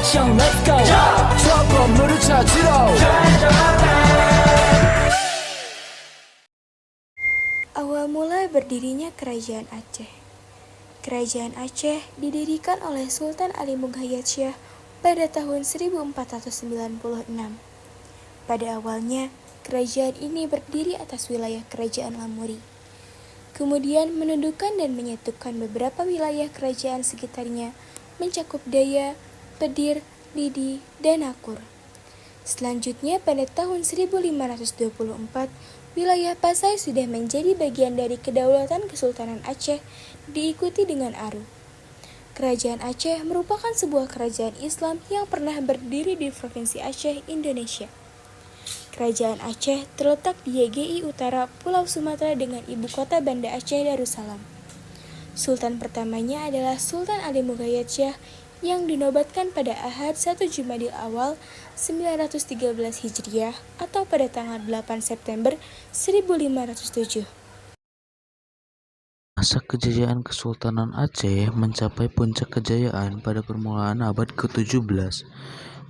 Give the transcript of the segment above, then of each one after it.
action let's go 저 건물을 찾으러 Awal mula berdirinya Kerajaan Aceh. Kerajaan Aceh didirikan oleh Sultan Ali Mughayat Shah pada tahun 1496. Pada awalnya, kerajaan ini berdiri atas wilayah Kerajaan Lamuri. Kemudian menundukkan dan menyatukan beberapa wilayah kerajaan sekitarnya, mencakup Daya, Pedir, Lidi, dan Akur. Selanjutnya pada tahun 1524, wilayah Pasai sudah menjadi bagian dari kedaulatan Kesultanan Aceh, diikuti dengan Aru. Kerajaan Aceh merupakan sebuah kerajaan Islam yang pernah berdiri di Provinsi Aceh, Indonesia. Kerajaan Aceh terletak di YGI Utara, Pulau Sumatera dengan ibu kota Banda Aceh Darussalam. Sultan pertamanya adalah Sultan Ali Mughayat Shah yang dinobatkan pada Ahad 1 Jumadil Awal 913 Hijriah atau pada tanggal 8 September 1507. Masa kejayaan Kesultanan Aceh mencapai puncak kejayaan pada permulaan abad ke-17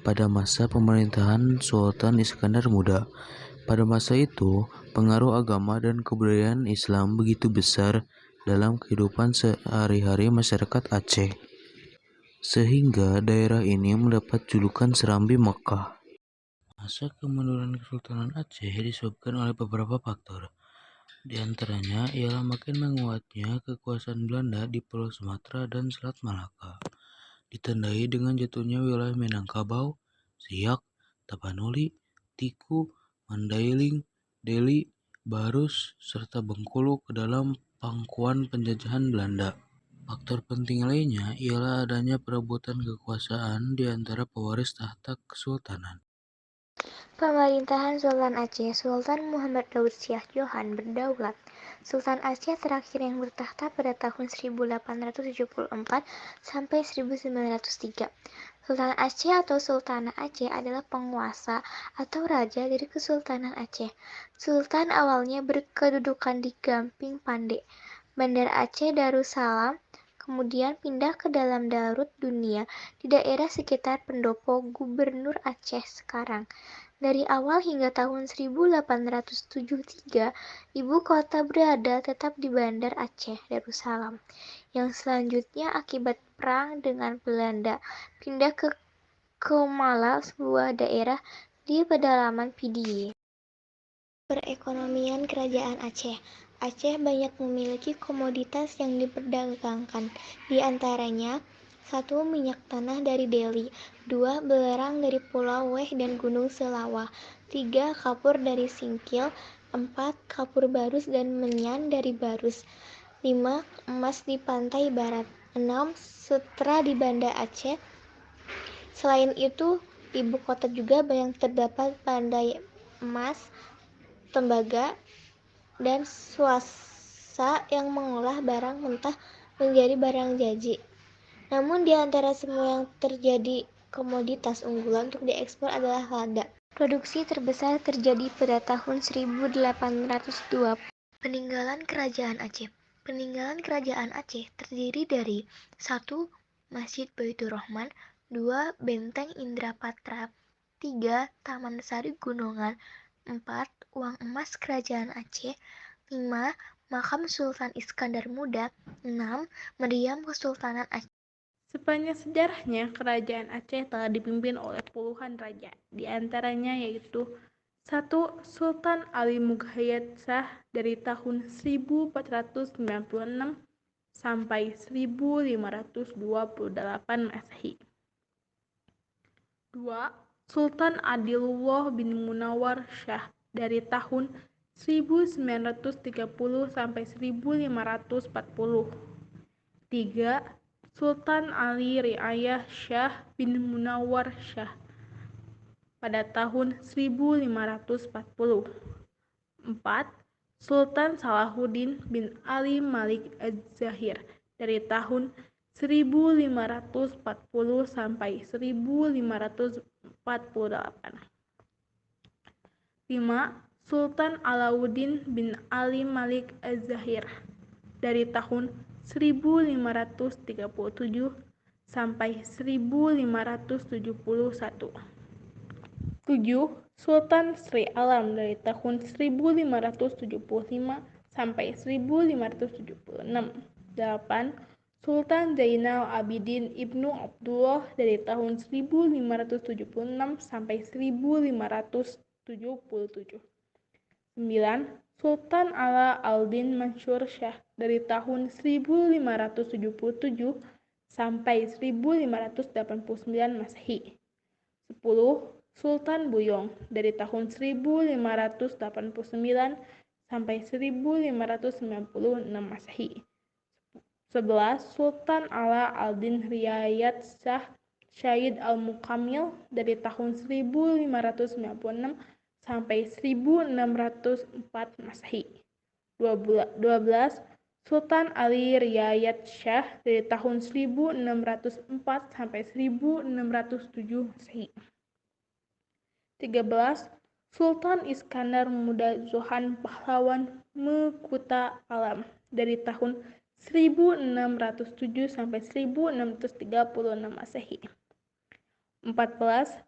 pada masa pemerintahan Sultan Iskandar Muda. Pada masa itu, pengaruh agama dan kebudayaan Islam begitu besar dalam kehidupan sehari-hari masyarakat Aceh, sehingga daerah ini mendapat julukan Serambi Mekah. Masa kemunduran Kesultanan Aceh disebabkan oleh beberapa faktor. Di antaranya ialah makin menguatnya kekuasaan Belanda di Pulau Sumatera dan Selat Malaka, ditandai dengan jatuhnya wilayah Minangkabau, Siak, Tapanuli, Tiku, Mandailing, Deli, Barus, serta Bengkulu ke dalam pangkuan penjajahan Belanda. Faktor penting lainnya ialah adanya perebutan kekuasaan di antara pewaris tahta kesultanan. Pemerintahan Sultan Aceh, Sultan Muhammad Daud Shah Johan berdaulat. Sultan Aceh terakhir yang bertahta pada tahun 1874 sampai 1903. Sultan Aceh atau Sultanah Aceh adalah penguasa atau raja dari Kesultanan Aceh. Sultan awalnya berkedudukan di Gamping Pande, Bandar Aceh Darussalam, kemudian pindah ke dalam Darut Dunia di daerah sekitar Pendopo Gubernur Aceh sekarang. Dari awal hingga tahun 1873, ibu kota berada tetap di Bandar Aceh Darussalam, yang selanjutnya akibat perang dengan Belanda pindah ke Komala, sebuah daerah di pedalaman Pidie. Perekonomian Kerajaan Aceh. Aceh banyak memiliki komoditas yang diperdagangkan, di antaranya 1. Minyak tanah dari Deli, 2. Belerang dari Pulau Weh dan Gunung Selawa, 3. Kapur dari Singkil, 4. Kapur barus dan menyan dari Barus, 5. Emas di pantai barat, 6. Setra di Banda Aceh. Selain itu, ibu kota juga banyak terdapat pandai emas, tembaga, dan swasta yang mengolah barang mentah menjadi barang jadi. Namun di antara semua yang terjadi, komoditas unggulan untuk diekspor adalah lada. Produksi terbesar terjadi pada tahun 1820. Peninggalan Kerajaan Aceh. Peninggalan Kerajaan Aceh terdiri dari 1. Masjid Baitur Rahman, 2. Benteng Indrapatra, 3. Taman Sari Gunungan, 4. Uang emas Kerajaan Aceh, 5. Makam Sultan Iskandar Muda, 6. Meriam Kesultanan Aceh. Sepanjang sejarahnya, Kerajaan Aceh telah dipimpin oleh puluhan raja, di antaranya yaitu 1. Sultan Ali Mughayat Shah dari tahun 1496 sampai 1528 Masehi. 2. Sultan Adilullah bin Munawar Shah dari tahun 1930 sampai 1540. 3. Sultan Ali Riayah Shah bin Munawar Shah pada tahun 1540. 4. Sultan Salahuddin bin Ali Malik Az-Zahir dari tahun 1540 sampai 1548. 5. Sultan Alauddin bin Ali Malik Az-Zahir dari tahun 1537 sampai 1571. 7. Sultan Sri Alam dari tahun 1575 sampai 1576. 8. Sultan Zainal Abidin Ibnu Abdullah dari tahun 1576 sampai 1577. 9. Sultan Ala al-Din Mansur Shah dari tahun 1577 sampai 1589 Masehi. 10. Sultan Buyong dari tahun 1589 sampai 1596 Masehi. 11. Sultan Ala al-Din Riyad Shah Syed al-Mukamil dari tahun 1596 sampai 1604 Masehi. 12. Sultan Ali Riyad Shah dari tahun 1604 sampai 1607 Masehi. 13. Sultan Iskandar Muda Zohan Pahlawan Mekuta Alam dari tahun 1607 sampai 1636 Masehi. 14.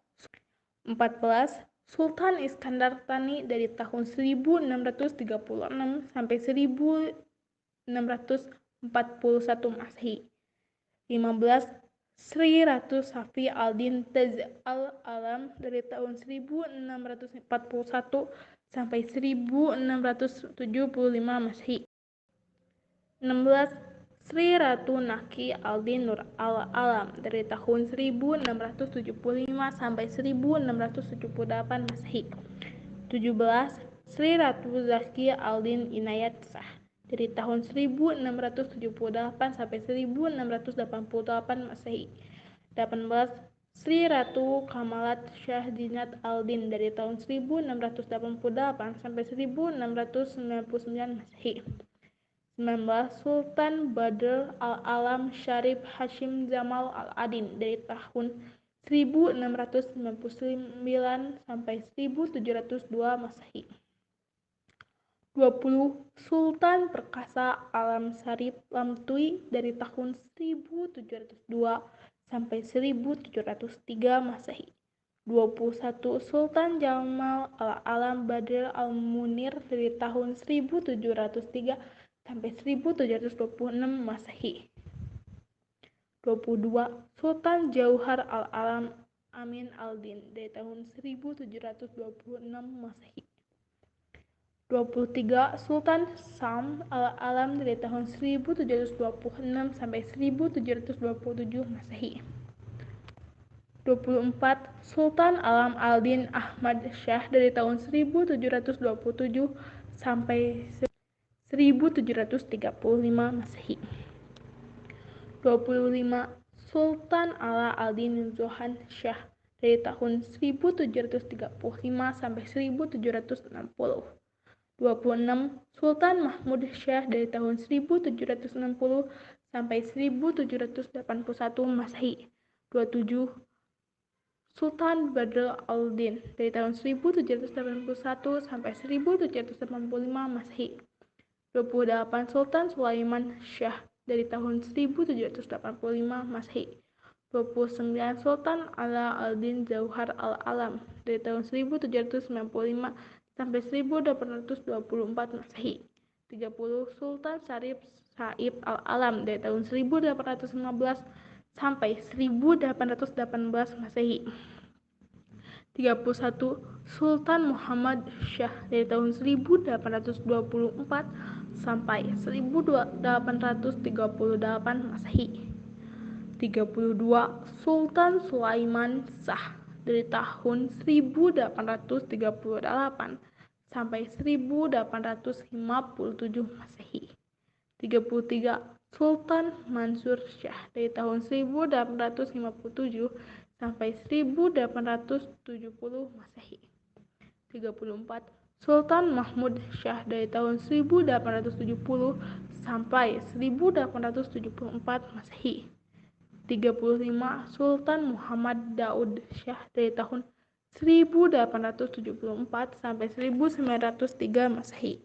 Sultan Iskandar Thani dari tahun 1636 sampai 1641 Masehi. 15. Sri Ratu Safi al-Din Taz al-Alam dari tahun 1641 sampai 1675 Masehi. 16. Sri Ratu Naki al-Din Nur al-Alam dari tahun 1675 sampai 1678 Masehi. 17. Sri Ratu Zaki al-Din Inayat Shah dari tahun 1678 sampai 1688 Masehi. 18. Sri Ratu Kamalat Shah Dinat al-Din dari tahun 1688 sampai 1699 Masehi. 19. Sultan Badr al-Alam Syarif Hashim Zamal al-Adin dari tahun 1699 sampai 1702 Masehi. 20. Sultan Perkasa Alam Sarip Lamtui dari tahun 1702 sampai 1703 Masehi. 21. Sultan Jamal al-Alam Badr al-Munir dari tahun 1703 sampai 1726 Masehi. 22. Sultan Jauhar al-Alam Amin al-Din dari tahun 1726 Masehi. 23. Sultan Sam al-Alam dari tahun 1726 sampai 1727 Masehi. 24. Sultan Alam al-Din Ahmad Shah dari tahun 1727 sampai 1735 Masehi. 25. Sultan Ala al-Din Zohan Shah dari tahun 1735 sampai 1760. 26. Sultan Mahmud Shah dari tahun 1760 sampai 1781 Masehi. 27. Sultan Badr al-Din dari tahun 1781 sampai 1785 Masehi. 28. Sultan Sulaiman Shah dari tahun 1785 Masehi. 29. Sultan Ala al-Din Jauhar al-Alam dari tahun 1795 sampai 1824 Masehi. 30. Sultan Syarif Said al-Alam dari tahun 1815 sampai 1818 Masehi. 31. Sultan Muhammad Shah dari tahun 1824 sampai 1838 Masehi. 32. Sultan Sulaiman Shah dari tahun 1838 sampai 1857 Masehi. 33. Sultan Mansur Shah dari tahun 1857 sampai 1870 Masehi. 34. Sultan Mahmud Shah dari tahun 1870 sampai 1874 Masehi. 35. Sultan Muhammad Daud Shah dari tahun 1874 sampai 1903 Masehi.